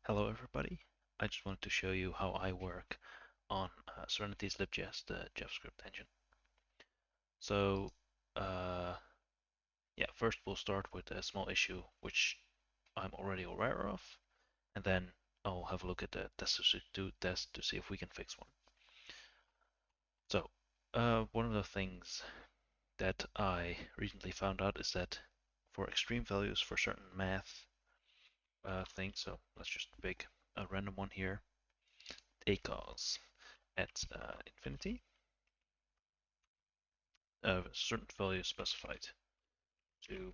Hello everybody. I just wanted to show you how I work on Serenity's LibJS, the JavaScript engine. So yeah, first we'll start with a small issue which I'm already aware of, and then I'll have a look at the test to see if we can fix one. So one of the things that I recently found out is that for extreme values for certain math things, so let's just pick a random one here, acos at infinity, a certain value specified to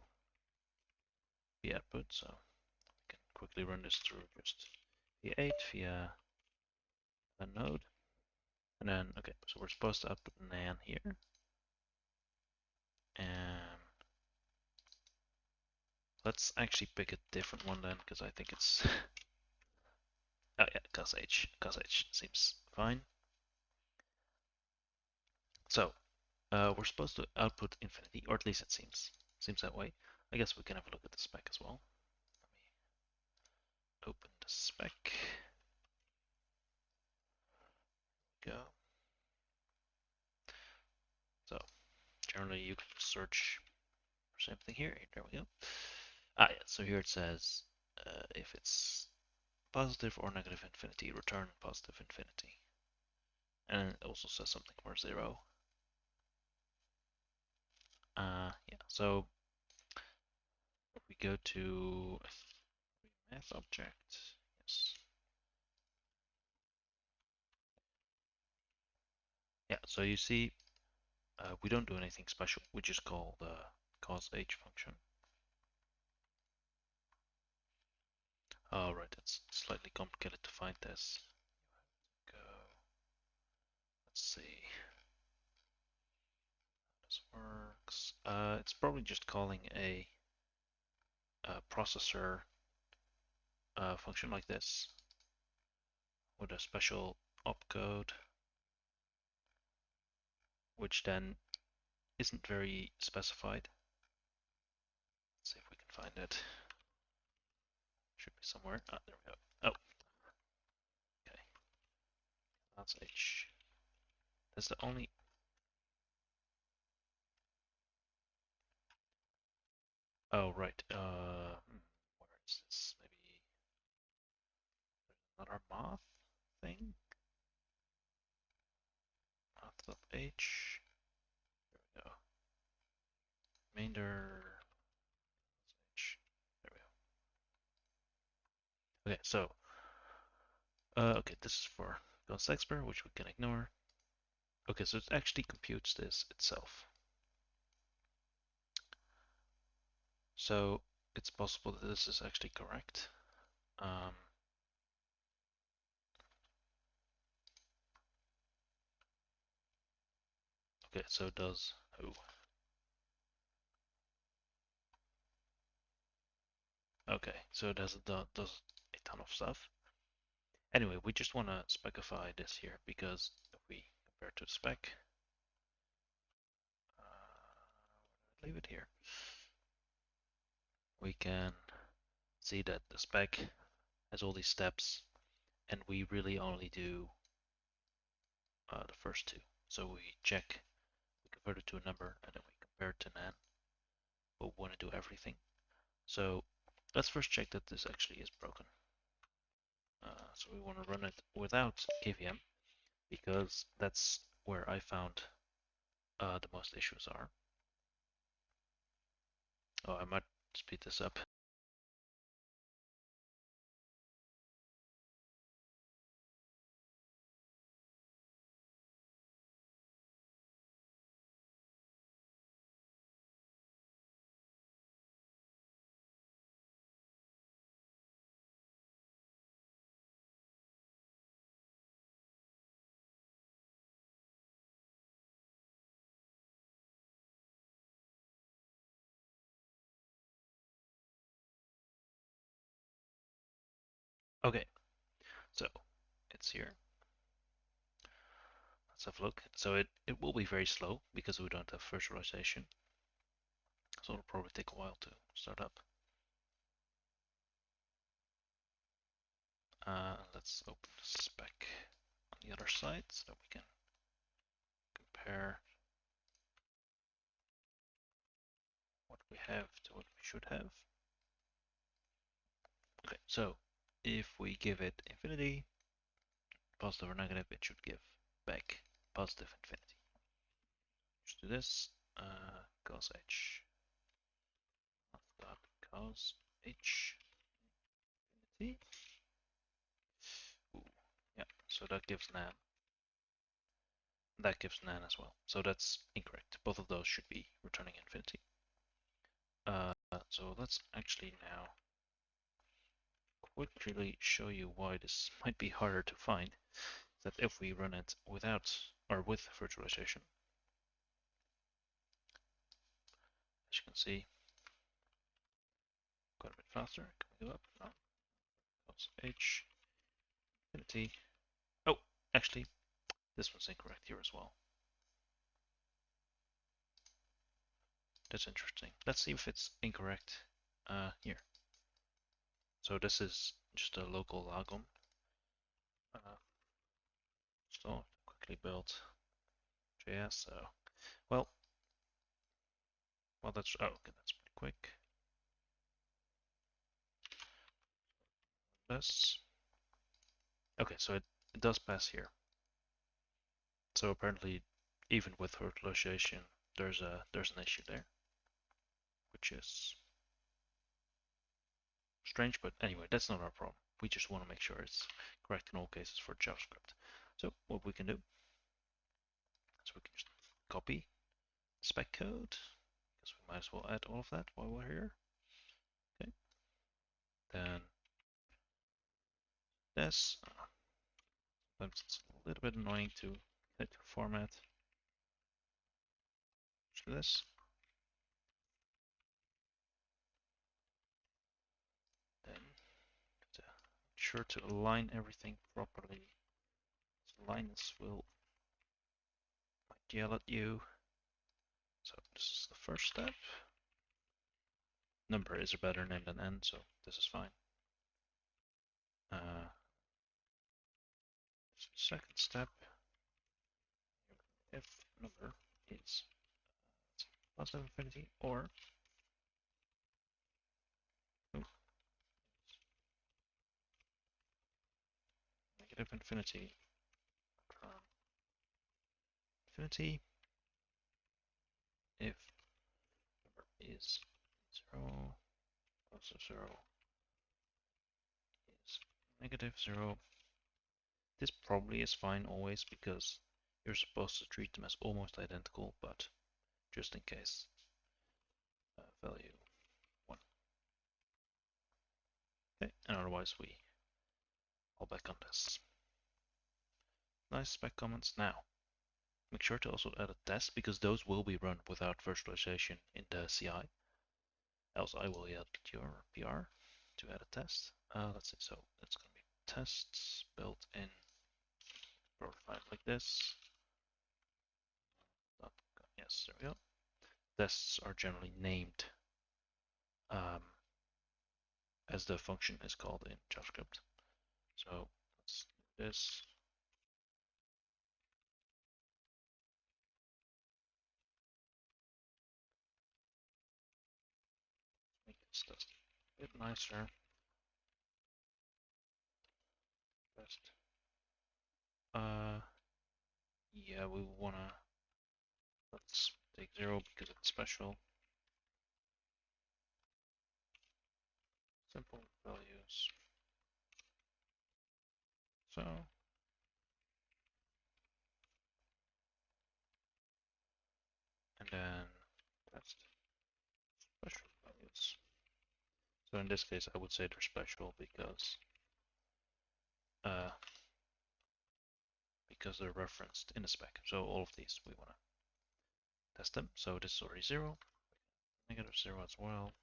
the output. So we can quickly run this through just via 8 via a node. And then, okay, so we're supposed to output nan here. And let's actually pick a different one then, because I think it's, oh yeah, cos h seems fine. So we're supposed to output infinity, or at least it seems that way. I guess we can have a look at the spec as well. Let me open the spec. Go. So generally you can search for something here. There we go. Ah, yeah. So here it says if it's positive or negative infinity, return positive infinity. And it also says something for 0. Yeah. So if we go to math object, yes. Yeah. So you see, we don't do anything special. We just call the cos h function. All right. It's slightly complicated to find this. Go. Let's see. This works. It's probably just calling a processor function like this with a special opcode, which then isn't very specified. Let's see if we can find it. Should be somewhere. Ah, there we go. Oh, okay. That's H. That's the only. Oh, right. Where is this? Maybe another math thing. Math.h. There we go. Remainder. H. There we go. Okay, so okay, this is for Ghost Expert, which we can ignore. Okay, so it actually computes this itself. So it's possible that this is actually correct. Okay, so it does. Oh. Okay, so it does a ton of stuff. Anyway, we just want to specify this here because if we compare to the spec, leave it here, we can see that the spec has all these steps, and we really only do the first two. So we check, we convert it to a number, and then we compare it to nan. But we want to do everything. So let's first check that this actually is broken. So we want to run it without KVM because that's where I found the most issues are. Oh, I might speed this up. Okay, so it's here. Let's have a look. So it will be very slow because we don't have virtualization. So it'll probably take a while to start up. Let's open the spec on the other side so that we can compare what we have to what we should have. Okay, so if we give it infinity, positive or negative, it should give back positive infinity. Just do this, cos h, cos h infinity. Ooh, yeah, so that gives nan. That gives nan as well. So that's incorrect. Both of those should be returning infinity. So let's actually now quickly show you why this might be harder to find. That if we run it without or with virtualization, as you can see, quite a bit faster. Can we go up? No. Cos h infinity. Oh, actually, this one's incorrect here as well. That's interesting. Let's see if it's incorrect here. So this is just a local logom. So quickly build JS. So well, that's okay. That's pretty quick. This. Okay, so it does pass here. So apparently, even with virtualization, there's an issue there, which is strange. But anyway, that's not our problem. We just want to make sure it's correct in all cases for JavaScript. So what we can do is we can just copy spec code, because we might as well add all of that while we're here. Okay. Then this. Sometimes it's a little bit annoying to hit format. Do this. Then make sure to align everything properly. Linus will might yell at you. So this is the first step. Number is a better name than n, so this is fine. Second step, if number is positive infinity or negative infinity, infinity if number is 0, positive 0 is negative 0. This probably is fine always because you're supposed to treat them as almost identical, but just in case, value 1. Okay, and otherwise we fall back on this. Nice spec comments. Now, make sure to also add a test because those will be run without virtualization in the CI. Else I will yell at your PR to add a test. Let's see, so it's going to be tests built in prototype like this. Yes, there we go. Tests are generally named as the function is called in JavaScript. So let's do this. Make it stuff a bit nicer. Test. Yeah, we wanna, let's take 0 because it's special. Simple values. So and then test special values. So in this case, I would say they're special because they're referenced in the spec. So all of these we want to test them. So this is already 0, negative 0 as well.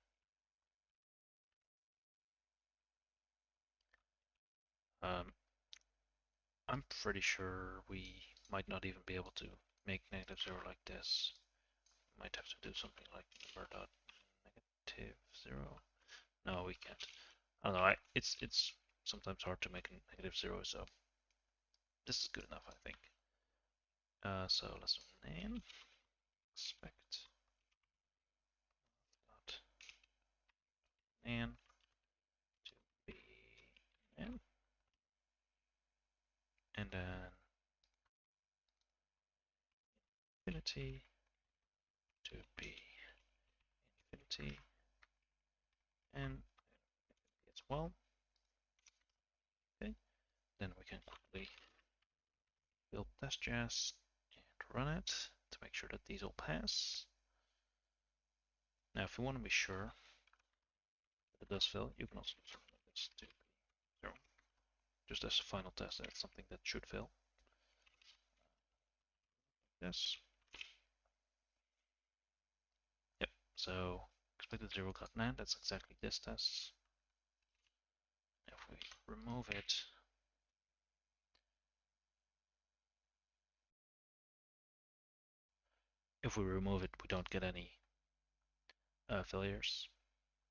I'm pretty sure we might not even be able to make negative 0 like this. Might have to do something like number dot negative 0. No, we can't. I don't know. It's sometimes hard to make a -0, so this is good enough, I think. So let's name expect dot and to be n, and then infinity to be infinity and as well. Okay, then we can quickly build test.js and run it to make sure that these all pass. Now, if you want to be sure that it does fail, you can also do something like this to be 0. Just as a final test, that's something that should fail. Yes. Yep. So expected 0 got NaN. That's exactly this test. If we remove it, we don't get any failures.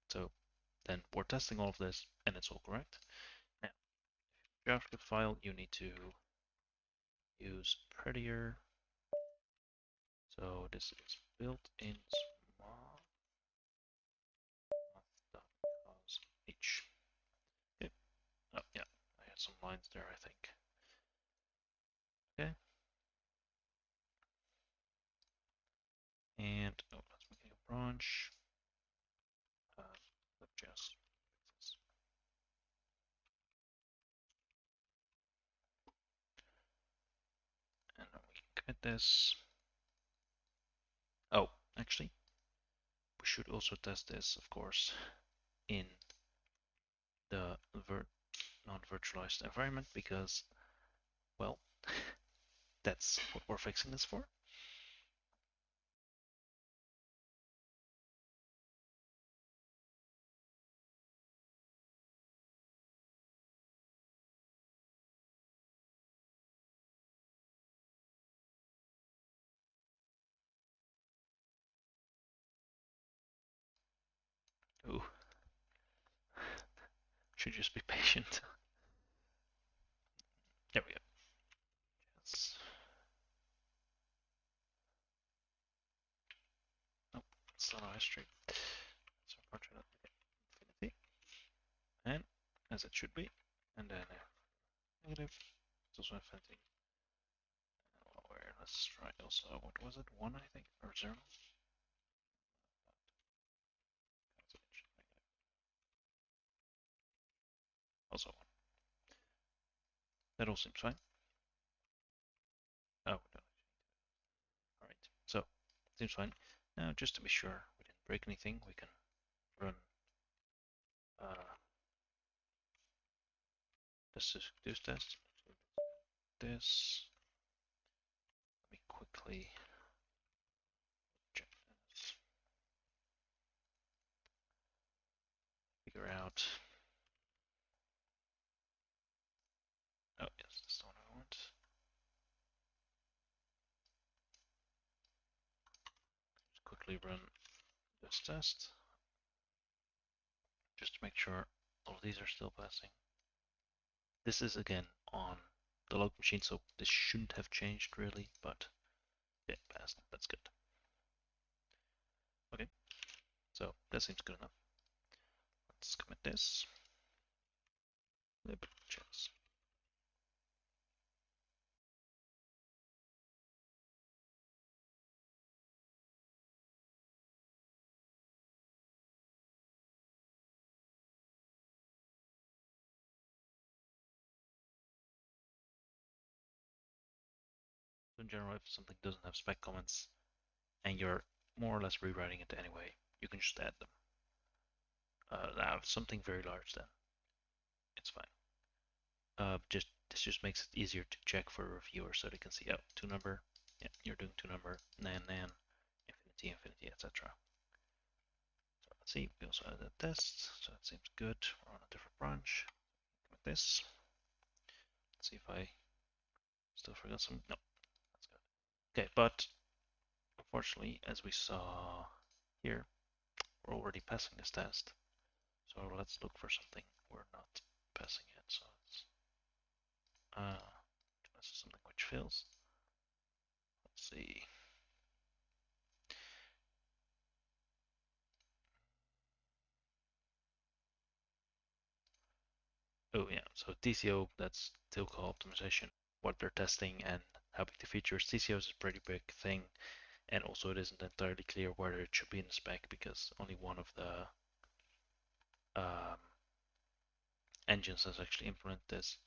So then we're testing all of this, and it's all correct. Now, JavaScript file, you need to use prettier. So this is built in Math.cosh. Okay. Oh yeah, I had some lines there, I think. Okay. And let's make a new branch. LibJS. And then we can commit this. Oh, actually, we should also test this, of course, in the non-virtualized environment because, well, that's what we're fixing this for. Ooh, should just be patient. There we go. Yes. Nope, it's not a history. So portrait infinity, and as it should be, and then negative. It's also infinity. Where let's try also. What was it? 1, I think, or 0. Also 1. That all seems fine. Oh, no. Alright, so seems fine. Now, just to be sure we didn't break anything, we can run this test. This. Let me quickly check this. Figure out. Oh, yes, that's the one I want. Just quickly run this test. Just to make sure all of these are still passing. This is again on the local machine, so this shouldn't have changed really, but it passed. That's good. Okay, so that seems good enough. Let's commit this. LibJS. In general, if something doesn't have spec comments and you're more or less rewriting it anyway, you can just add them. Now, if something very large, then it's fine. This just makes it easier to check for a reviewer so they can see, oh, 2 number, yeah, you're doing 2 number, nan, infinity, infinity, etc. So let's see, we also added a test, so that seems good. We're on a different branch. Commit this. Let's see if I still forgot some. No, that's good. Okay, but unfortunately, as we saw here, we're already passing this test. So let's look for something we're not passing yet. fails. Let's see. Oh yeah, so TCO, that's typical optimization, what they're testing and how big the features. TCO is a pretty big thing, and also it isn't entirely clear whether it should be in the spec because only one of the engines has actually implemented this.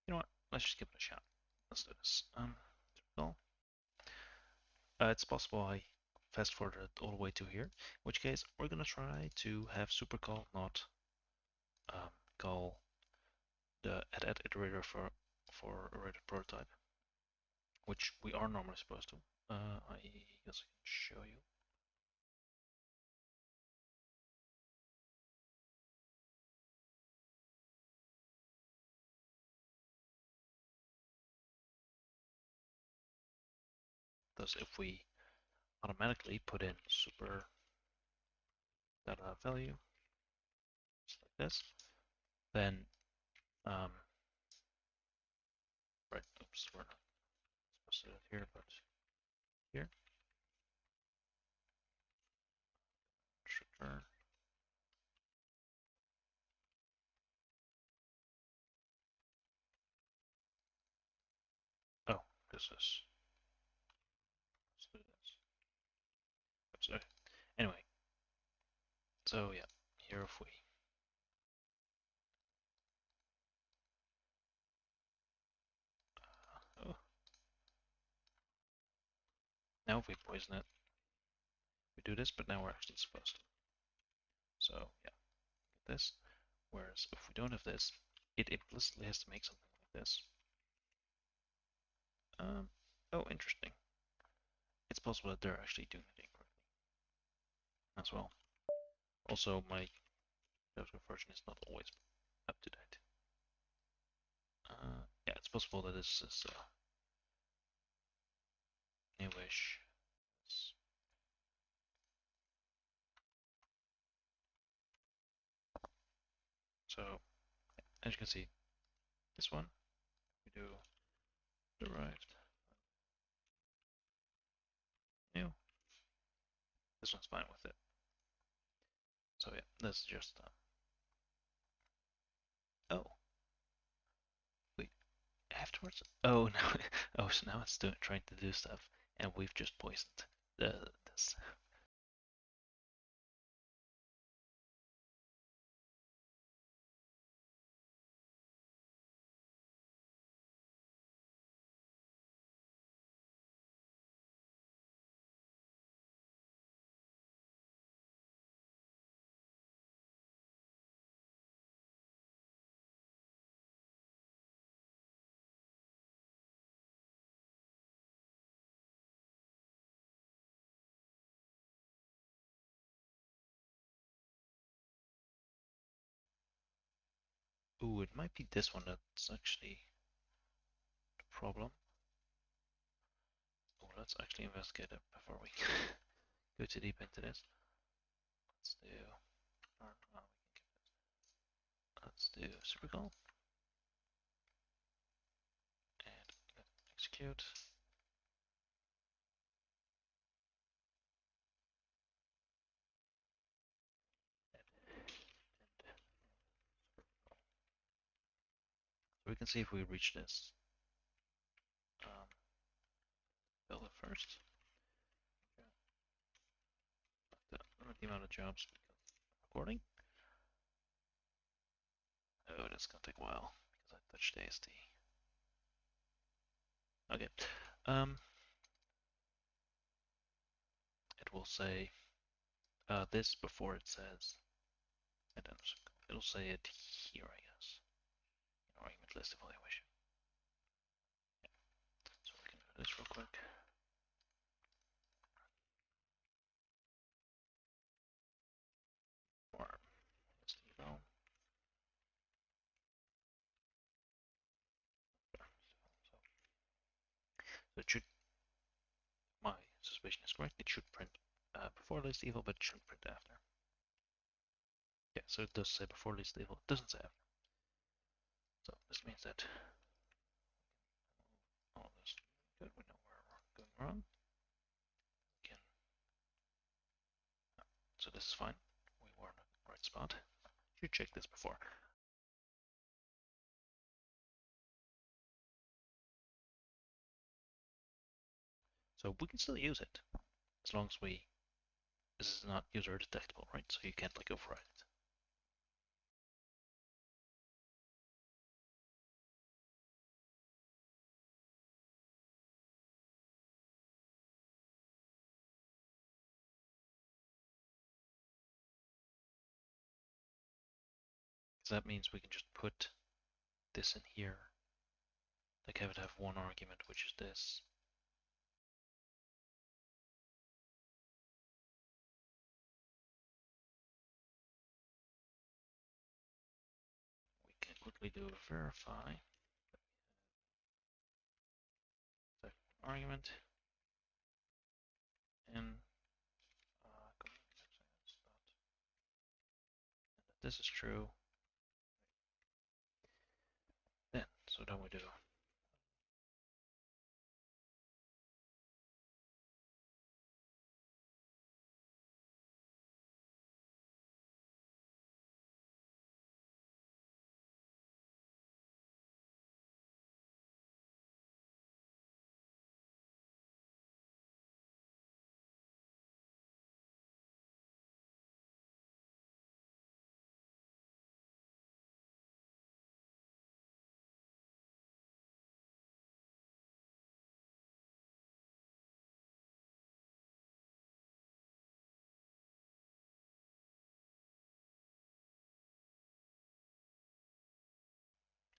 You know what? Let's just give it a shot. Let's do this. So, it's possible I fast forwarded all the way to here, in which case we're gonna try to have supercall not call the add iterator for a rated prototype, which we are normally supposed to. I guess I can show you. Thus, if we automatically put in super data value, just like this, then right, oops, we're not supposed to do it here, but here, return. Oh, this is. Let's do this. Oops, anyway, so yeah, here if we oh, now if we poison it, we do this, but now we're actually supposed to. So yeah, get this. Whereas if we don't have this, it implicitly has to make something like this. Oh, interesting. It's possible that they're actually doing it incorrectly as well. Also, my JavaScript version is not always up to date. Yeah, it's possible that this is newish. So, as you can see, this one we do derived new. This one's fine with it. So yeah, that's just oh wait, afterwards. Oh no, oh so now it's trying to do stuff, and we've just poisoned this. Ooh, it might be this one that's actually the problem. Oh, let's actually investigate it before we go too deep into this. Let's do let's do supercall and execute. execute. So we can see if we reach this. Build it first. Limit the amount of jobs recording. Oh, that's gonna take a while because I touched ASD. Okay. It will say this before it says, and then it'll say it here, I guess. Argument list evaluation. Yeah. So we can do this real quick. Or list eval. So it should, my suspicion is correct, it should print before list eval, but it shouldn't print after. Yeah, so it does say before list eval, it doesn't say after. So this means that all this good, we know where we're going wrong. We can, so this is fine. We were in the right spot. You check this before. So we can still use it as long as this is not user detectable, right? So you can't like override it. Because that means we can just put this in here, like have it have one argument, which is this. We can quickly do a verify. Second argument. And this is true. Then, so then we do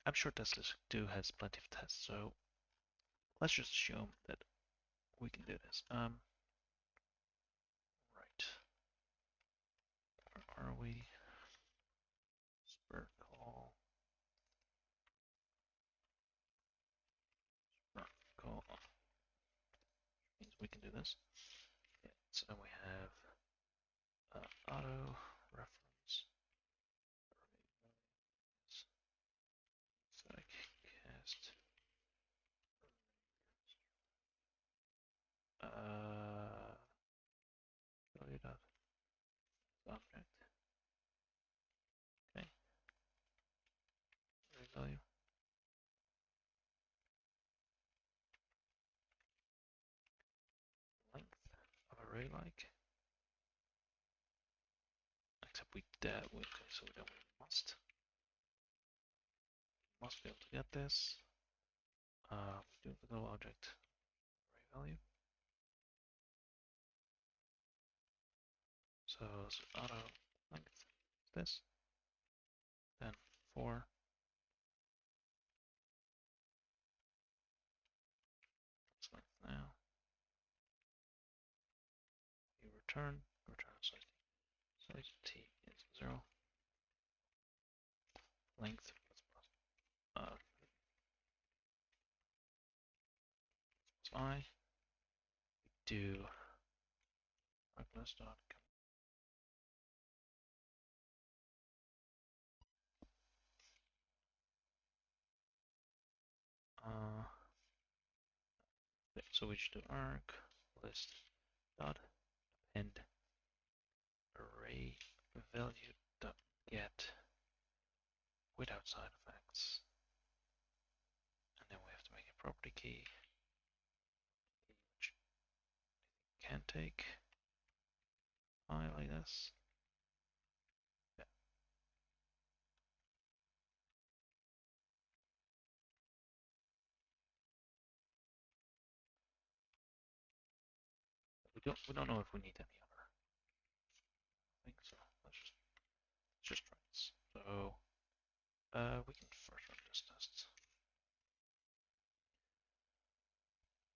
I'm sure Tesla 2 has plenty of tests, so let's just assume that we can do this. Right. Where are we? Spur call. Spur call. Means we can do this. Yeah, so then we have auto reference. Static cast. Value dot object. Okay. Array value. Length of array like. Except we okay, so we don't must be able to get this. Do the little object array value. So auto length is this. Then 4. That's length now. You return size t is 0. Length I. Do reckless.com. So we should do arg list dot append array value dot get without side effects, and then we have to make a property key which can take I like this. Yeah. We don't know if we need any other. I think so. Let's just try this. So we can first run this test.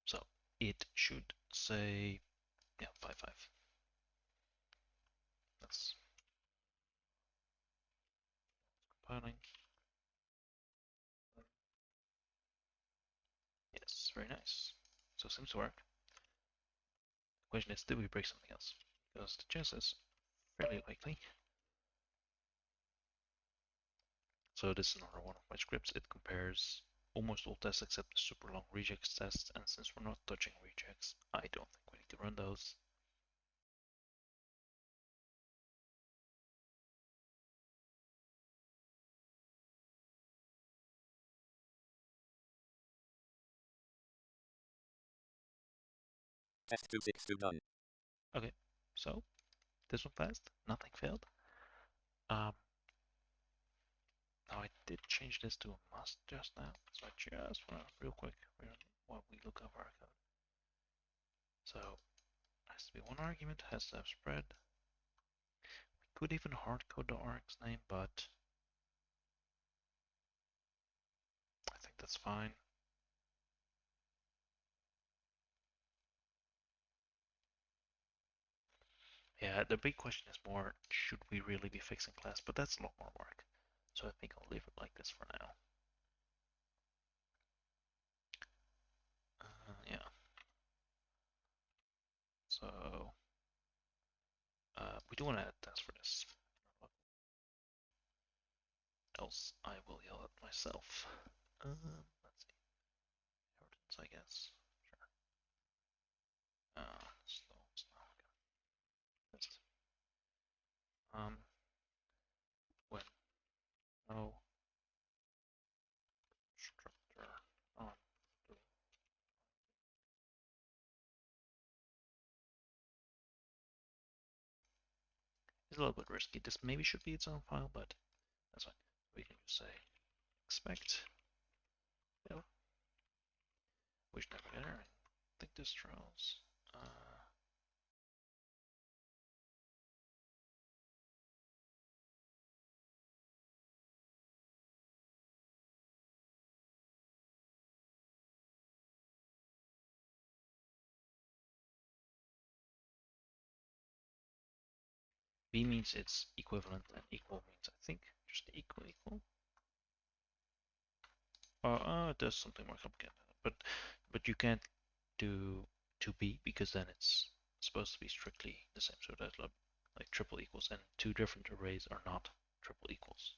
So it should say, yeah, 5.5. That's compiling. Yes, very nice. So it seems to work. The question is, did we break something else? Because the chance is fairly likely. So this is another one of my scripts. It compares almost all tests except the super long regex tests, and since we're not touching regex, I don't think we need to run those. Test 262 done. Okay, so this one passed, nothing failed. Now I did change this to a must just now, so I just want to real quick while we look up our code. So it has to be one argument, has to have spread. We could even hard code the arg's name, but I think that's fine. Yeah, the big question is more, should we really be fixing class? But that's a lot more work. So I think I'll leave it like this for now. Yeah. So we do want to add tests for this. Else I will yell at myself. Let's see. Inheritance, I guess. Sure. Slow. Test. When no constructor on the it's a little bit risky. This maybe should be its own file, but that's fine. We can just say expect which navigator. I think this throws. B means it's equivalent, and equal means I think just equal. It does something more complicated, but you can't do 2B because then it's supposed to be strictly the same. So that's like triple equals, and two different arrays are not triple equals.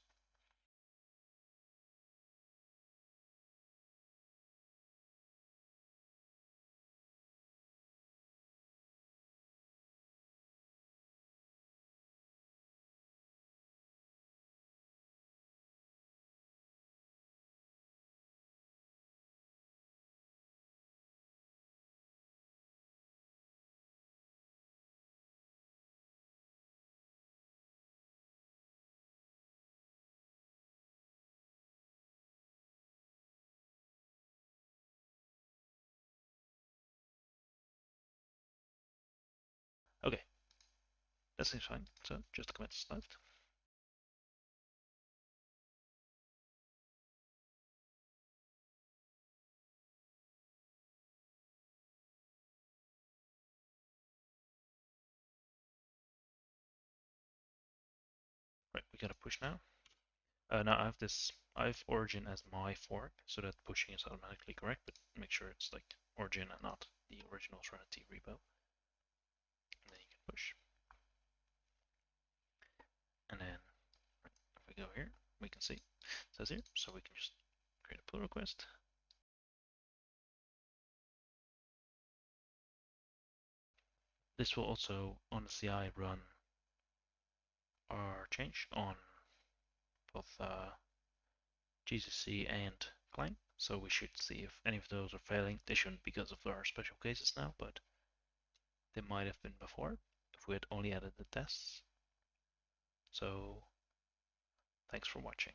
Okay, that seems fine. So just the commits left. Right, we gotta push now. Now I have origin as my fork, so that pushing is automatically correct, but make sure it's like origin and not the original Serenity repo. And then you can push. And then if we go here, we can see it says here, so we can just create a pull request. This will also on the CI run our change on both GCC and client. So we should see if any of those are failing. They shouldn't because of our special cases now, but they might have been before if we had only added the tests. So thanks for watching.